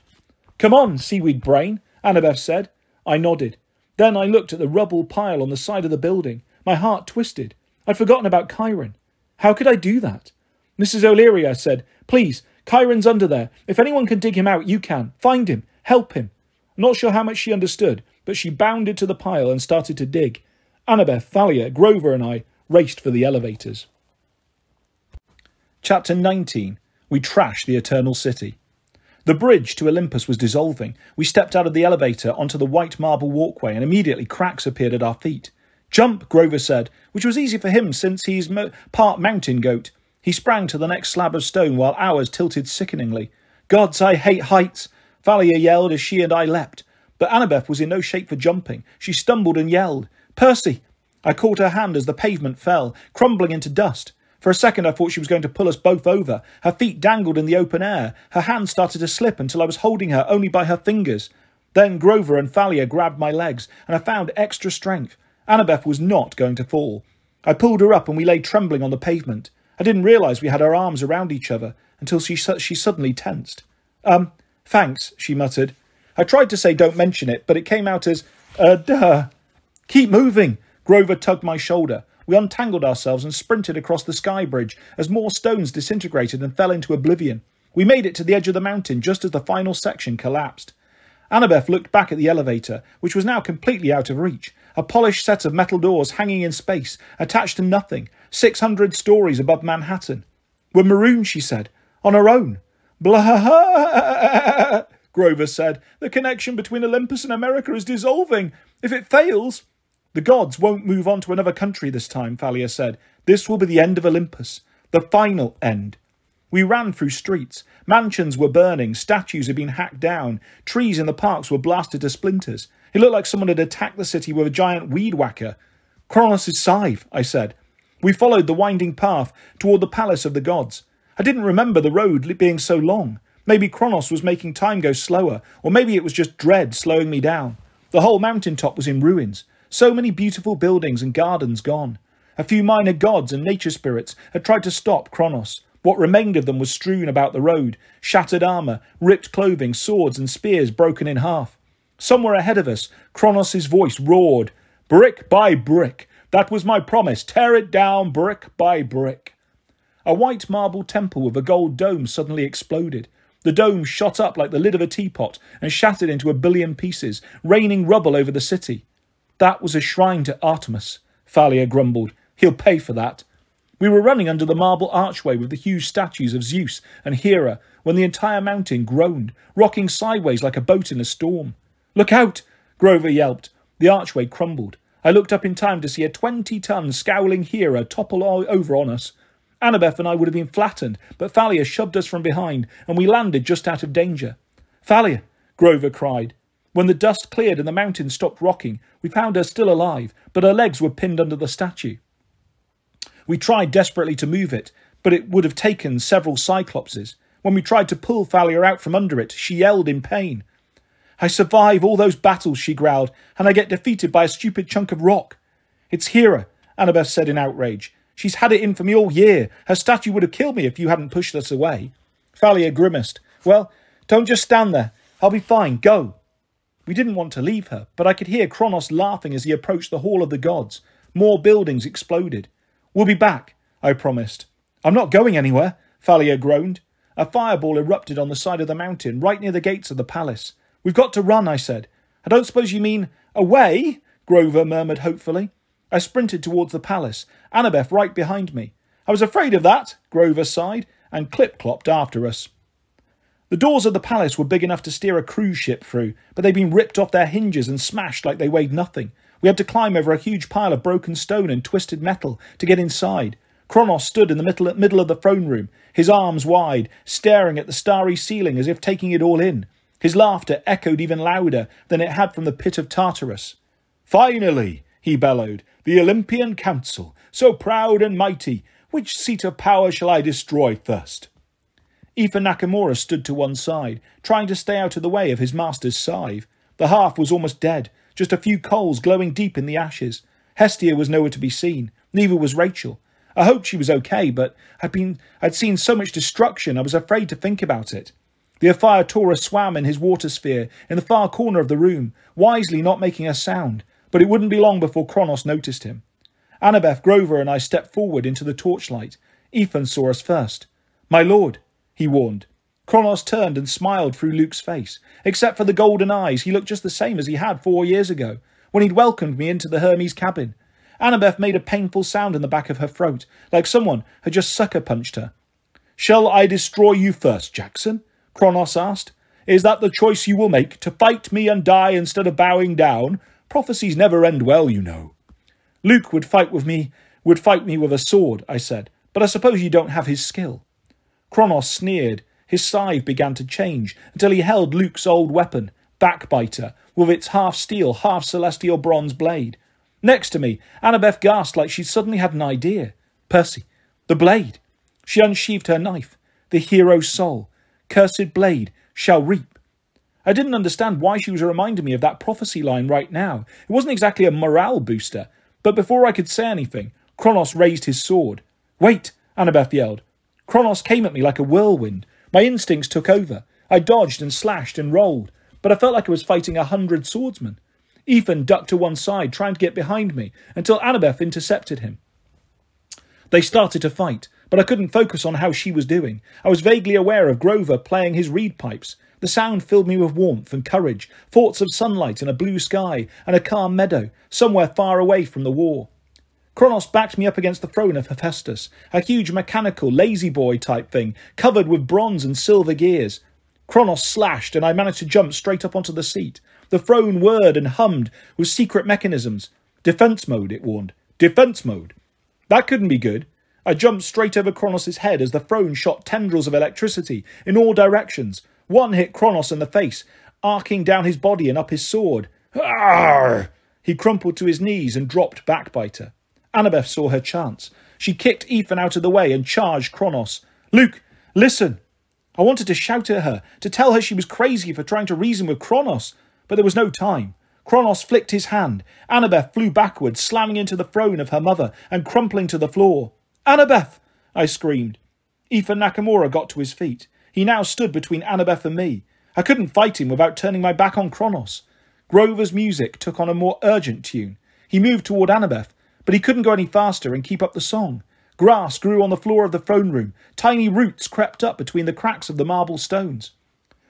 A: Come on, seaweed brain, Annabeth said. I nodded. Then I looked at the rubble pile on the side of the building. My heart twisted. I'd forgotten about Chiron. How could I do that? Mrs. O'Leary, I said, please, Chiron's under there. If anyone can dig him out, you can. Find him. Help him. Not sure how much she understood, but she bounded to the pile and started to dig. Annabeth, Thalia, Grover and I raced for the elevators. Chapter 19. We trash the Eternal City. The bridge to Olympus was dissolving. We stepped out of the elevator onto the white marble walkway and immediately cracks appeared at our feet. Jump, Grover said, which was easy for him since he's part mountain goat. He sprang to the next slab of stone while ours tilted sickeningly. Gods, I hate heights, Thalia yelled as she and I leapt. But Annabeth was in no shape for jumping. She stumbled and yelled, Percy! I caught her hand as the pavement fell, crumbling into dust. For a second I thought she was going to pull us both over. Her feet dangled in the open air. Her hands started to slip until I was holding her only by her fingers. Then Grover and Thalia grabbed my legs, and I found extra strength. Annabeth was not going to fall. I pulled her up and we lay trembling on the pavement. I didn't realise we had our arms around each other until she suddenly tensed. Thanks, she muttered. I tried to say don't mention it, but it came out as, duh. Keep moving. Grover tugged my shoulder. We untangled ourselves and sprinted across the sky bridge as more stones disintegrated and fell into oblivion. We made it to the edge of the mountain just as the final section collapsed. Annabeth looked back at the elevator, which was now completely out of reach. A polished set of metal doors hanging in space, attached to nothing, 600 stories above Manhattan. We're marooned, she said. On our own. Blah, Grover said. The connection between Olympus and America is dissolving. If it fails... The gods won't move on to another country this time, Thalia said. This will be the end of Olympus. The final end. We ran through streets. Mansions were burning. Statues had been hacked down. Trees in the parks were blasted to splinters. It looked like someone had attacked the city with a giant weed whacker. Kronos' scythe, I said. We followed the winding path toward the palace of the gods. I didn't remember the road being so long. Maybe Kronos was making time go slower, or maybe it was just dread slowing me down. The whole mountaintop was in ruins. So many beautiful buildings and gardens gone. A few minor gods and nature spirits had tried to stop Kronos. What remained of them was strewn about the road, shattered armour, ripped clothing, swords and spears broken in half. Somewhere ahead of us, Kronos' voice roared, brick by brick. That was my promise. Tear it down brick by brick. A white marble temple with a gold dome suddenly exploded. The dome shot up like the lid of a teapot and shattered into a billion pieces, raining rubble over the city. That was a shrine to Artemis, Thalia grumbled. He'll pay for that. We were running under the marble archway with the huge statues of Zeus and Hera when the entire mountain groaned, rocking sideways like a boat in a storm. Look out! Grover yelped. The archway crumbled. I looked up in time to see a 20-ton scowling Hera topple over on us. Annabeth and I would have been flattened, but Thalia shoved us from behind and we landed just out of danger. Thalia! Grover cried. When the dust cleared and the mountain stopped rocking, we found her still alive, but her legs were pinned under the statue. We tried desperately to move it, but it would have taken several cyclopses. When we tried to pull Thalia out from under it, she yelled in pain. I survive all those battles, she growled, and I get defeated by a stupid chunk of rock. It's Hera, Annabeth said in outrage. She's had it in for me all year. Her statue would have killed me if you hadn't pushed us away. Thalia grimaced. Well, don't just stand there. I'll be fine. Go. We didn't want to leave her, but I could hear Kronos laughing as he approached the Hall of the Gods. More buildings exploded. We'll be back, I promised. I'm not going anywhere, Thalia groaned. A fireball erupted on the side of the mountain, right near the gates of the palace. We've got to run, I said. I don't suppose you mean away? Grover murmured hopefully. I sprinted towards the palace, Annabeth right behind me. I was afraid of that, Grover sighed, and clip-clopped after us. The doors of the palace were big enough to steer a cruise ship through, but they'd been ripped off their hinges and smashed like they weighed nothing. We had to climb over a huge pile of broken stone and twisted metal to get inside. Kronos stood in the middle of the throne room, his arms wide, staring at the starry ceiling as if taking it all in. His laughter echoed even louder than it had from the pit of Tartarus. Finally, he bellowed, the Olympian Council, so proud and mighty, which seat of power shall I destroy first? Ethan Nakamura stood to one side, trying to stay out of the way of his master's scythe. The hearth was almost dead, just a few coals glowing deep in the ashes. Hestia was nowhere to be seen, neither was Rachel. I hoped she was okay, but I'd seen so much destruction I was afraid to think about it. The Ephiatora swam in his water sphere in the far corner of the room, wisely not making a sound, but it wouldn't be long before Kronos noticed him. Annabeth, Grover and I stepped forward into the torchlight. Ethan saw us first. My lord, he warned. Kronos turned and smiled through Luke's face. Except for the golden eyes, he looked just the same as he had 4 years ago, when he'd welcomed me into the Hermes cabin. Annabeth made a painful sound in the back of her throat, like someone had just sucker-punched her. Shall I destroy you first, Jackson? Kronos asked. Is that the choice you will make, to fight me and die instead of bowing down? Prophecies never end well, you know. Luke would fight me with a sword, I said, but I suppose you don't have his skill. Kronos sneered. His scythe began to change until he held Luke's old weapon, Backbiter, with its half-steel, half-celestial bronze blade. Next to me, Annabeth gasped like she suddenly had an idea. Percy, The blade! She unsheathed her knife. The hero's soul. Cursed blade shall reap. I didn't understand why she was reminding me of that prophecy line right now. It wasn't exactly a morale booster, but before I could say anything, Kronos raised his sword. Wait, Annabeth yelled. Kronos came at me like a whirlwind. My instincts took over. I dodged and slashed and rolled, but I felt like I was fighting 100 swordsmen. Ethan ducked to one side, trying to get behind me, until Annabeth intercepted him. They started to fight, but I couldn't focus on how she was doing. I was vaguely aware of Grover playing his reed pipes. The sound filled me with warmth and courage, thoughts of sunlight and a blue sky and a calm meadow, somewhere far away from the war. Kronos backed me up against the throne of Hephaestus, a huge mechanical, lazy boy type thing, covered with bronze and silver gears. Kronos slashed, and I managed to jump straight up onto the seat. The throne whirred and hummed with secret mechanisms. Defense mode, it warned. Defense mode. That couldn't be good. I jumped straight over Kronos' head as the throne shot tendrils of electricity in all directions. One hit Kronos in the face, arcing down his body and up his sword. Arrgh! He crumpled to his knees and dropped Backbiter. Annabeth saw her chance. She kicked Ethan out of the way and charged Kronos. Luke, listen! I wanted to shout at her, to tell her she was crazy for trying to reason with Kronos, but there was no time. Kronos flicked his hand. Annabeth flew backwards, slamming into the throne of her mother and crumpling to the floor. Annabeth! I screamed. Ethan Nakamura got to his feet. He now stood between Annabeth and me. I couldn't fight him without turning my back on Kronos. Grover's music took on a more urgent tune. He moved toward Annabeth, but he couldn't go any faster and keep up the song. Grass grew on the floor of the throne room. Tiny roots crept up between the cracks of the marble stones.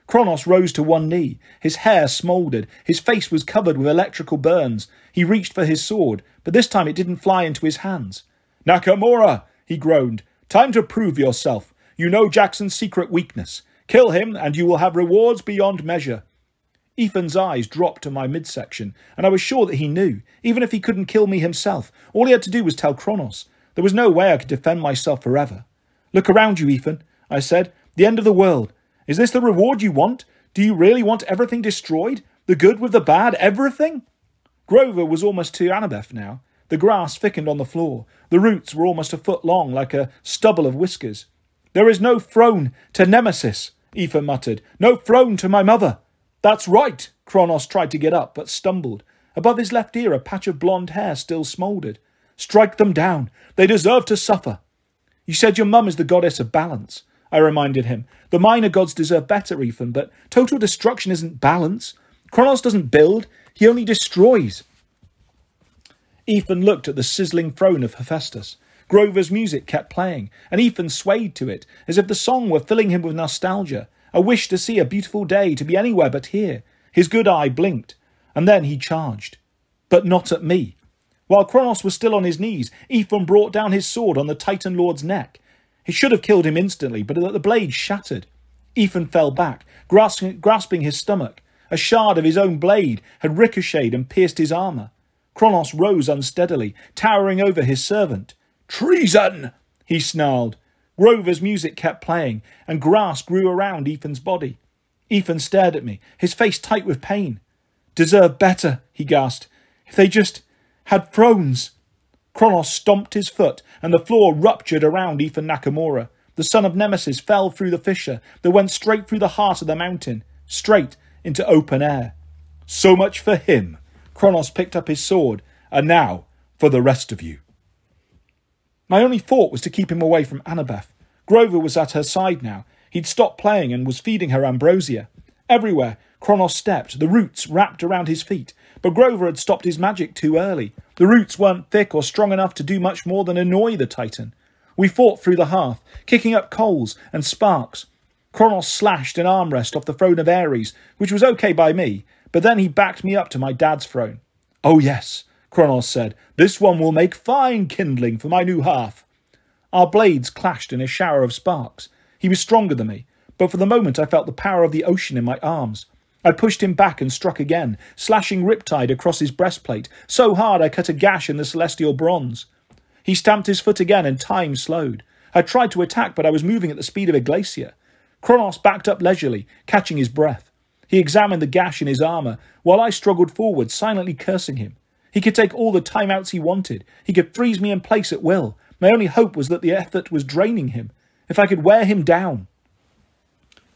A: Kronos rose to one knee. His hair smouldered. His face was covered with electrical burns. He reached for his sword, but this time it didn't fly into his hands. Nakamura, he groaned. Time to prove yourself. You know Jackson's secret weakness. Kill him, and you will have rewards beyond measure. Ethan's eyes dropped to my midsection, and I was sure that he knew. Even if he couldn't kill me himself, all he had to do was tell Kronos. There was no way I could defend myself forever. Look around you, Ethan, I said. The end of the world. Is this the reward you want? Do you really want everything destroyed? The good with the bad, everything? Grover was almost to Annabeth now. The grass thickened on the floor. The roots were almost a foot long, like a stubble of whiskers. There is no throne to Nemesis, Ethan muttered. No throne to my mother. That's right. Kronos tried to get up, but stumbled. Above his left ear, a patch of blonde hair still smouldered. Strike them down. They deserve to suffer. You said your mum is the goddess of balance, I reminded him. The minor gods deserve better, Ethan, but total destruction isn't balance. Kronos doesn't build, he only destroys. Ethan looked at the sizzling throne of Hephaestus. Grover's music kept playing, and Ethan swayed to it, as if the song were filling him with nostalgia, a wish to see a beautiful day, to be anywhere but here. His good eye blinked, and then he charged. But not at me. While Kronos was still on his knees, Ethan brought down his sword on the Titan Lord's neck. He should have killed him instantly, but the blade shattered. Ethan fell back, grasping his stomach. A shard of his own blade had ricocheted and pierced his armour. Kronos rose unsteadily, towering over his servant. Treason! He snarled. Grover's music kept playing, and grass grew around Ethan's body. Ethan stared at me, his face tight with pain. Deserve better, he gasped. If they just had thrones. Kronos stomped his foot, and the floor ruptured around Ethan Nakamura. The son of Nemesis fell through the fissure that went straight through the heart of the mountain, straight into open air. So much for him. Kronos picked up his sword, and now for the rest of you. My only thought was to keep him away from Annabeth. Grover was at her side now. He'd stopped playing and was feeding her ambrosia. Everywhere Kronos stepped, the roots wrapped around his feet, but Grover had stopped his magic too early. The roots weren't thick or strong enough to do much more than annoy the Titan. We fought through the hearth, kicking up coals and sparks. Kronos slashed an armrest off the throne of Ares, which was okay by me, but then he backed me up to my dad's throne. Oh yes, Kronos said, this one will make fine kindling for my new hearth. Our blades clashed in a shower of sparks. He was stronger than me, but for the moment I felt the power of the ocean in my arms. I pushed him back and struck again, slashing Riptide across his breastplate, so hard I cut a gash in the celestial bronze. He stamped his foot again and time slowed. I tried to attack, but I was moving at the speed of a glacier. Kronos backed up leisurely, catching his breath. He examined the gash in his armour, while I struggled forward, silently cursing him. He could take all the timeouts he wanted. He could freeze me in place at will. My only hope was that the effort was draining him. If I could wear him down.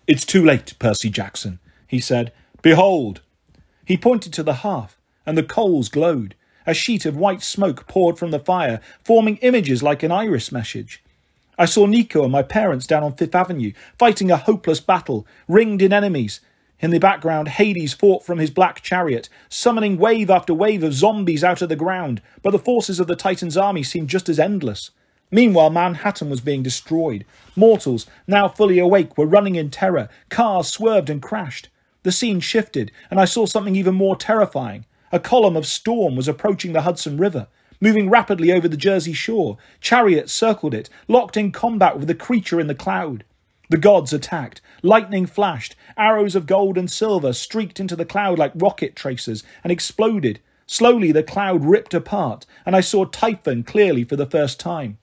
A: "It's too late, Percy Jackson," he said. "Behold!" He pointed to the hearth, and the coals glowed. A sheet of white smoke poured from the fire, forming images like an iris message. I saw Nico and my parents down on Fifth Avenue, fighting a hopeless battle, ringed in enemies. In the background, Hades fought from his black chariot, summoning wave after wave of zombies out of the ground, but the forces of the Titan's army seemed just as endless. Meanwhile, Manhattan was being destroyed. Mortals, now fully awake, were running in terror. Cars swerved and crashed. The scene shifted, and I saw something even more terrifying. A column of storm was approaching the Hudson River, moving rapidly over the Jersey shore. Chariots circled it, locked in combat with the creature in the cloud. The gods attacked. Lightning flashed. Arrows of gold and silver streaked into the cloud like rocket tracers and exploded. Slowly the cloud ripped apart, and I saw Typhon clearly for the first time.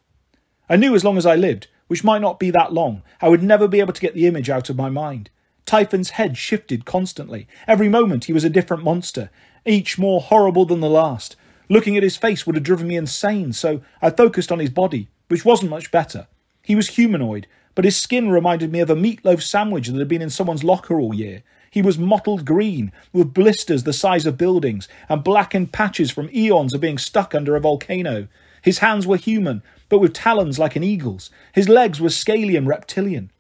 A: I knew as long as I lived, which might not be that long, I would never be able to get the image out of my mind. Typhon's head shifted constantly. Every moment he was a different monster, each more horrible than the last. Looking at his face would have driven me insane, so I focused on his body, which wasn't much better. He was humanoid, but his skin reminded me of a meatloaf sandwich that had been in someone's locker all year. He was mottled green, with blisters the size of buildings, and blackened patches from eons of being stuck under a volcano. His hands were human, but with talons like an eagle's. His legs were scaly and reptilian.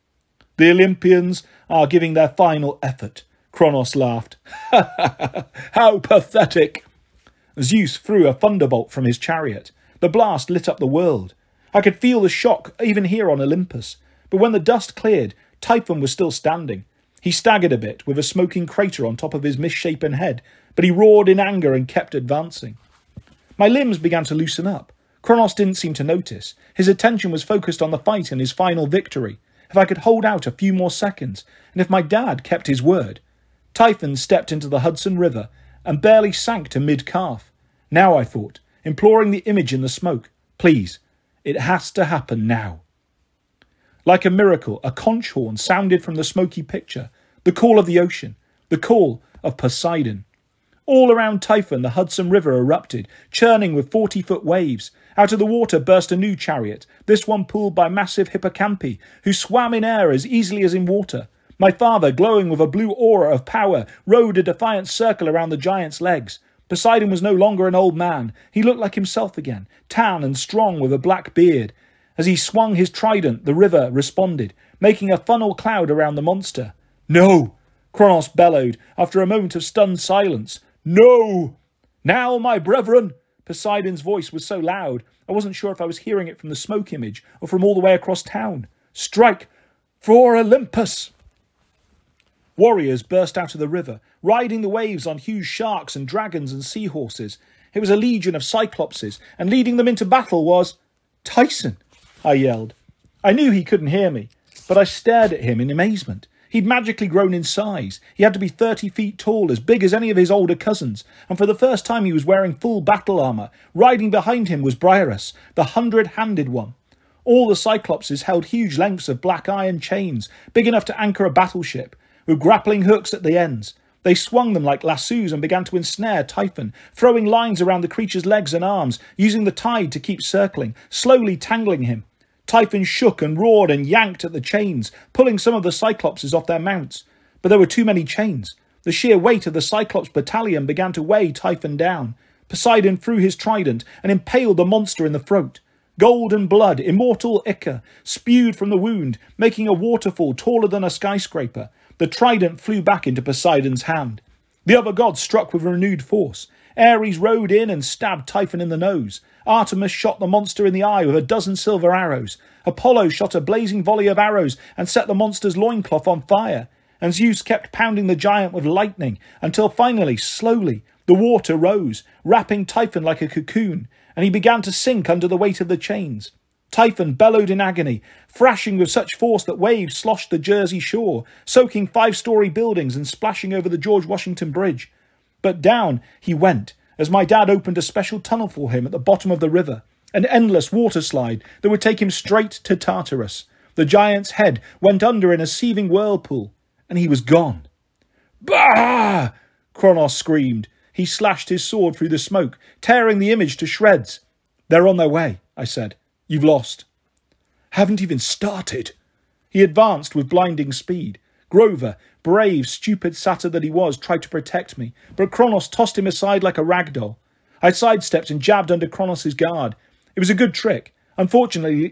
A: "The Olympians are giving their final effort," Kronos laughed. "How pathetic!" Zeus threw a thunderbolt from his chariot. The blast lit up the world. I could feel the shock even here on Olympus. But when the dust cleared, Typhon was still standing. He staggered a bit, with a smoking crater on top of his misshapen head, but he roared in anger and kept advancing. My limbs began to loosen up. Kronos didn't seem to notice. His attention was focused on the fight and his final victory. If I could hold out a few more seconds, and if my dad kept his word. Typhon stepped into the Hudson River and barely sank to mid-calf. Now, I thought, imploring the image in the smoke, please, it has to happen now. Like a miracle, a conch horn sounded from the smoky picture, the call of the ocean, the call of Poseidon. All around Typhon, the Hudson River erupted, churning with 40-foot waves. Out of the water burst a new chariot, this one pulled by massive hippocampi, who swam in air as easily as in water. My father, glowing with a blue aura of power, rode a defiant circle around the giant's legs. Poseidon was no longer an old man. He looked like himself again, tan and strong with a black beard. As he swung his trident, the river responded, making a funnel cloud around the monster. "No!" Kronos bellowed, after a moment of stunned silence. "No! Now, my brethren!" Poseidon's voice was so loud, I wasn't sure if I was hearing it from the smoke image or from all the way across town. "Strike for Olympus!" Warriors burst out of the river, riding the waves on huge sharks and dragons and seahorses. It was a legion of cyclopses, and leading them into battle was... "Tyson!" I yelled. I knew he couldn't hear me, but I stared at him in amazement. He'd magically grown in size. He had to be 30 feet tall, as big as any of his older cousins, and for the first time he was wearing full battle armour. Riding behind him was Briareus, the 100-handed one. All the Cyclopses held huge lengths of black iron chains, big enough to anchor a battleship, with grappling hooks at the ends. They swung them like lassos and began to ensnare Typhon, throwing lines around the creature's legs and arms, using the tide to keep circling, slowly tangling him. Typhon shook and roared and yanked at the chains, pulling some of the Cyclopses off their mounts. But there were too many chains. The sheer weight of the Cyclops battalion began to weigh Typhon down. Poseidon threw his trident and impaled the monster in the throat. Golden blood, immortal ichor, spewed from the wound, making a waterfall taller than a skyscraper. The trident flew back into Poseidon's hand. The other gods struck with renewed force. Ares rode in and stabbed Typhon in the nose. Artemis shot the monster in the eye with a dozen silver arrows. Apollo shot a blazing volley of arrows and set the monster's loincloth on fire. And Zeus kept pounding the giant with lightning until finally, slowly, the water rose, wrapping Typhon like a cocoon, and he began to sink under the weight of the chains. Typhon bellowed in agony, thrashing with such force that waves sloshed the Jersey shore, soaking 5-story buildings and splashing over the George Washington Bridge. But down he went, as my dad opened a special tunnel for him at the bottom of the river, an endless water slide that would take him straight to Tartarus. The giant's head went under in a seething whirlpool, and he was gone. "Bah!" Kronos screamed. He slashed his sword through the smoke, tearing the image to shreds. "They're on their way," I said. You've lost. Haven't even started. He advanced with blinding speed. Grover, brave, stupid satyr that he was, tried to protect me, but Kronos tossed him aside like a rag doll. I sidestepped and jabbed under Kronos' guard. It was a good trick. Unfortunately,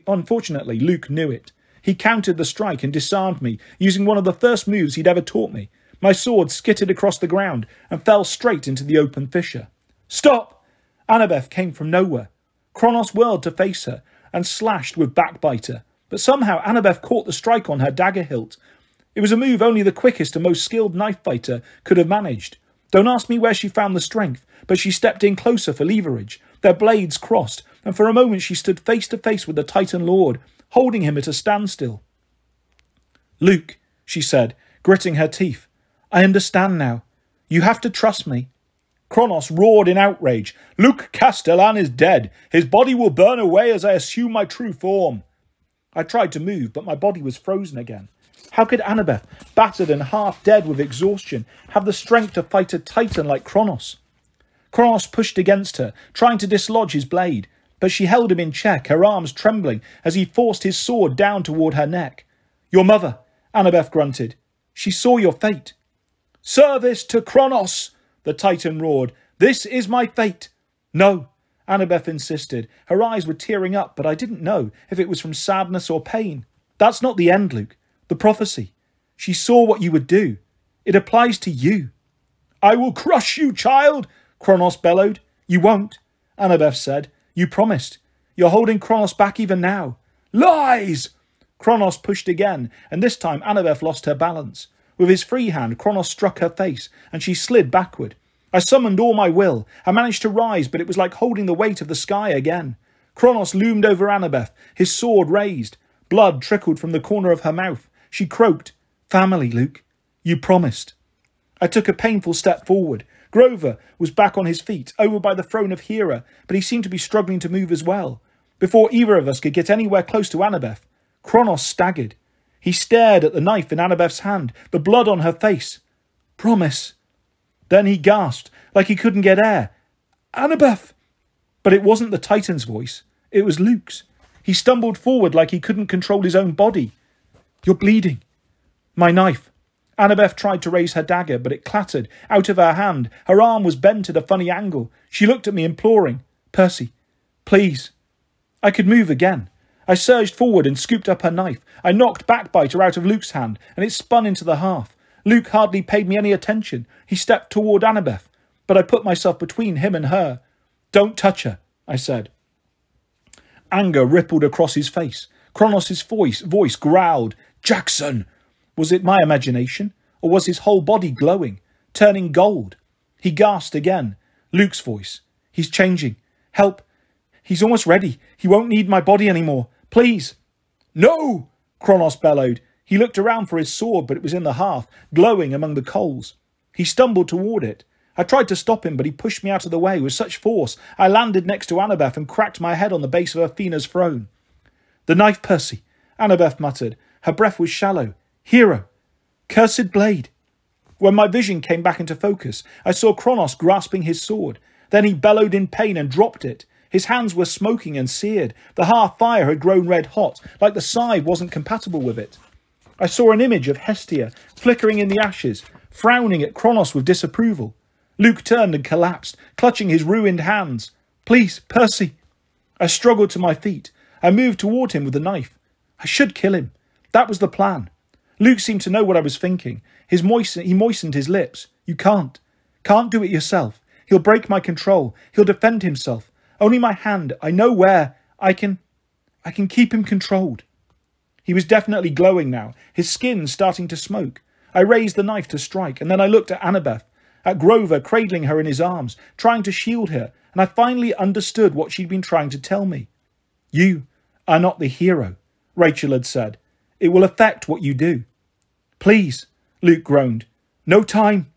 A: Luke knew it. He countered the strike and disarmed me, using one of the first moves he'd ever taught me. My sword skittered across the ground and fell straight into the open fissure. Stop! Annabeth came from nowhere. Kronos whirled to face her and slashed with Backbiter, but somehow Annabeth caught the strike on her dagger hilt. It was a move only the quickest and most skilled knife fighter could have managed. Don't ask me where she found the strength, but she stepped in closer for leverage. Their blades crossed, and for a moment she stood face to face with the Titan Lord, holding him at a standstill. Luke, she said, gritting her teeth, I understand now. You have to trust me. Kronos roared in outrage. Luke Castellan is dead. His body will burn away as I assume my true form. I tried to move, but my body was frozen again. How could Annabeth, battered and half dead with exhaustion, have the strength to fight a titan like Kronos? Kronos pushed against her, trying to dislodge his blade, but she held him in check, her arms trembling as he forced his sword down toward her neck. Your mother, Annabeth grunted. She saw your fate. Service to Kronos, the Titan roared. This is my fate. No, Annabeth insisted. Her eyes were tearing up, but I didn't know if it was from sadness or pain. That's not the end, Luke. The prophecy. She saw what you would do. It applies to you. I will crush you, child, Kronos bellowed. You won't, Annabeth said. You promised. You're holding Kronos back even now. Lies! Kronos pushed again, and this time Annabeth lost her balance. With his free hand, Kronos struck her face, and she slid backward. I summoned all my will. I managed to rise, but it was like holding the weight of the sky again. Kronos loomed over Annabeth, his sword raised. Blood trickled from the corner of her mouth. She croaked, Family, Luke. You promised. I took a painful step forward. Grover was back on his feet, over by the throne of Hera, but he seemed to be struggling to move as well. Before either of us could get anywhere close to Annabeth, Kronos staggered. He stared at the knife in Annabeth's hand, the blood on her face. Promise. Then he gasped, like he couldn't get air. Annabeth! But it wasn't the Titan's voice. It was Luke's. He stumbled forward like he couldn't control his own body. You're bleeding. My knife. Annabeth tried to raise her dagger, but it clattered out of her hand. Her arm was bent at a funny angle. She looked at me, imploring. Percy, please. I could move again. I surged forward and scooped up her knife. I knocked Backbiter out of Luke's hand, and it spun into the hearth. Luke hardly paid me any attention. He stepped toward Annabeth, but I put myself between him and her. Don't touch her, I said. Anger rippled across his face. Kronos' voice growled. Jackson! Was it my imagination, or was his whole body glowing, turning gold? He gasped again. Luke's voice. He's changing. Help. He's almost ready. He won't need my body anymore. Please. No! Kronos bellowed. He looked around for his sword, but it was in the hearth, glowing among the coals. He stumbled toward it. I tried to stop him, but he pushed me out of the way with such force. I landed next to Annabeth and cracked my head on the base of Athena's throne. The knife, Percy, Annabeth muttered. Her breath was shallow. Hero. Cursed blade. When my vision came back into focus, I saw Kronos grasping his sword. Then he bellowed in pain and dropped it. His hands were smoking and seared. The hearth fire had grown red hot, like the scythe wasn't compatible with it. I saw an image of Hestia flickering in the ashes, frowning at Kronos with disapproval. Luke turned and collapsed, clutching his ruined hands. Please, Percy. I struggled to my feet. I moved toward him with the knife. I should kill him. That was the plan. Luke seemed to know what I was thinking. He moistened his lips. You can't. Can't do it yourself. He'll break my control. He'll defend himself. Only my hand. I know where. I can keep him controlled. He was definitely glowing now, his skin starting to smoke. I raised the knife to strike, and then I looked at Annabeth, at Grover cradling her in his arms, trying to shield her, and I finally understood what she'd been trying to tell me. You are not the hero, Rachel had said. It will affect what you do. Please, Luke groaned. No time.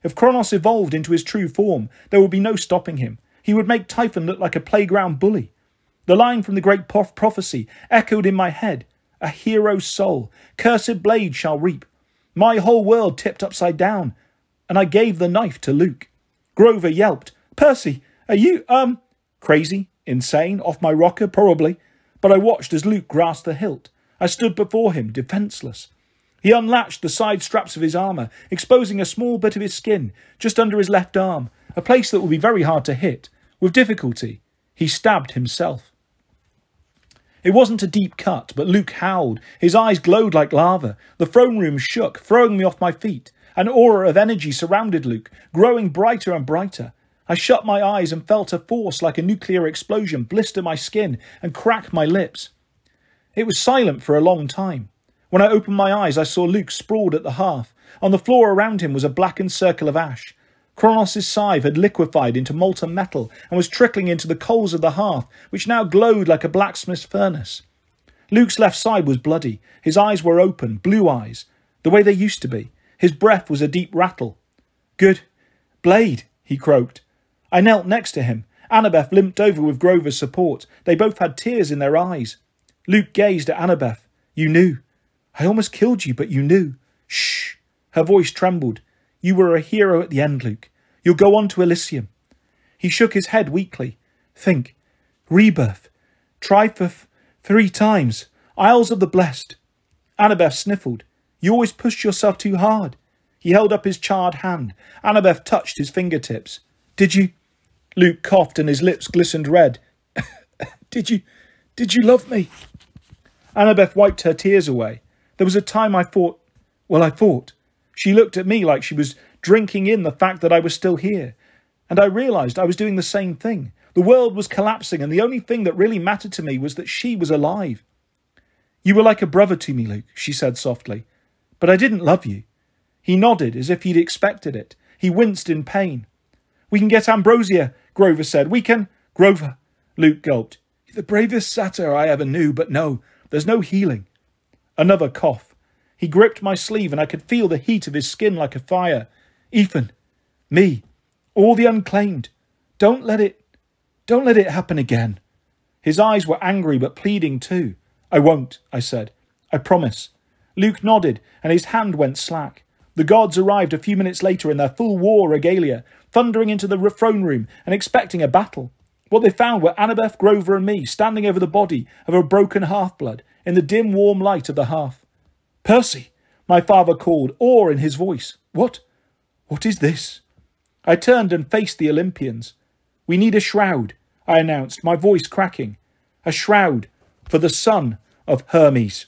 A: If Kronos evolved into his true form, there would be no stopping him. He would make Typhon look like a playground bully. The line from the great prophecy echoed in my head. A hero's soul, cursed blade shall reap. My whole world tipped upside down, and I gave the knife to Luke. Grover yelped. Percy, are you, crazy? Insane? Off my rocker? Probably. but I watched as Luke grasped the hilt. I stood before him, defenceless. He unlatched the side straps of his armour, exposing a small bit of his skin just under his left arm, a place that would be very hard to hit. With difficulty, he stabbed himself. It wasn't a deep cut, but Luke howled. His eyes glowed like lava. The throne room shook, throwing me off my feet. An aura of energy surrounded Luke, growing brighter and brighter. I shut my eyes and felt a force like a nuclear explosion blister my skin and crack my lips. It was silent for a long time. When I opened my eyes, I saw Luke sprawled at the hearth. On the floor around him was a blackened circle of ash. Kronos' scythe had liquefied into molten metal and was trickling into the coals of the hearth, which now glowed like a blacksmith's furnace. Luke's left side was bloody. His eyes were open, blue eyes, the way they used to be. His breath was a deep rattle. "Good blade," he croaked. I knelt next to him. Annabeth limped over with Grover's support. They both had tears in their eyes. Luke gazed at Annabeth. "You knew. I almost killed you, but you knew." "Shh." Her voice trembled. "You were a hero at the end, Luke. You'll go on to Elysium." He shook his head weakly. "Think. Rebirth. Try for 3 times. Isles of the Blessed." Annabeth sniffled. "You always pushed yourself too hard." He held up his charred hand. Annabeth touched his fingertips. "Did you?" Luke coughed and his lips glistened red. Did you love me?" Annabeth wiped her tears away. "There was a time I thought. She looked at me like she was drinking in the fact that I was still here. And I realised I was doing the same thing. The world was collapsing and the only thing that really mattered to me was that she was alive." "You were like a brother to me, Luke," she said softly. "But I didn't love you." He nodded as if he'd expected it. He winced in pain. "We can get ambrosia," Grover said. "We can—" "Grover," Luke gulped. "You're the bravest satyr I ever knew, but no, there's no healing." Another cough. He gripped my sleeve and I could feel the heat of his skin like a fire. "Ethan, me, all the unclaimed. Don't let it happen again." His eyes were angry but pleading too. "I won't," I said. "I promise." Luke nodded and his hand went slack. The gods arrived a few minutes later in their full war regalia, thundering into the throne room and expecting a battle. What they found were Annabeth, Grover and me standing over the body of a broken half-blood in the dim warm light of the hearth. "Percy," my father called, awe in his voice. What is this?" I turned and faced the Olympians. "We need a shroud," I announced, my voice cracking. "A shroud for the son of Hermes."